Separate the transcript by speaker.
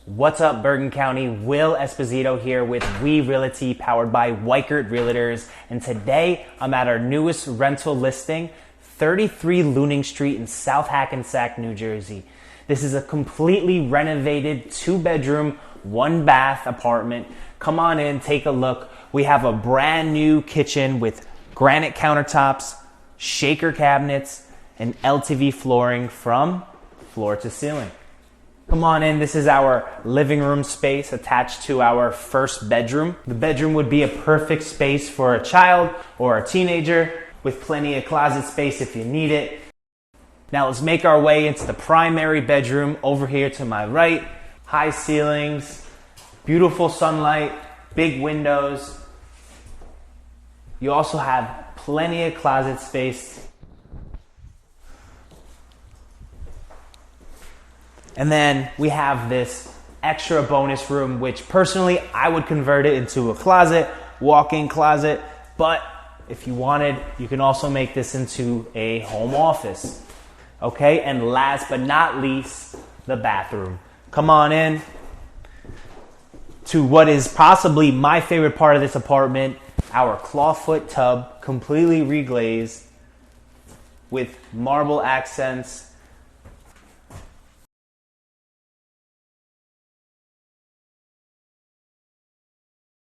Speaker 1: What's up, Bergen County? Will Esposito here with We Realty, powered by Weichert Realtors. And today I'm at our newest rental listing, 33 Leuning Street in South Hackensack, New Jersey. This is a completely renovated 2-bedroom, 1-bath apartment. Come on in, take a look. We have a brand new kitchen with granite countertops, shaker cabinets, and LTV flooring from floor to ceiling. Come on in, this is our living room space attached to our first bedroom. The bedroom would be a perfect space for a child or a teenager with plenty of closet space if you need it. Now let's make our way into the primary bedroom over here to my right. High ceilings, beautiful sunlight, big windows. You also have plenty of closet space. And then we have this extra bonus room, which personally I would convert it into a closet, walk-in closet. But if you wanted, you can also make this into a home office. Okay, and last but not least, the bathroom. Come on in to what is possibly my favorite part of this apartment, our clawfoot tub, completely reglazed with marble accents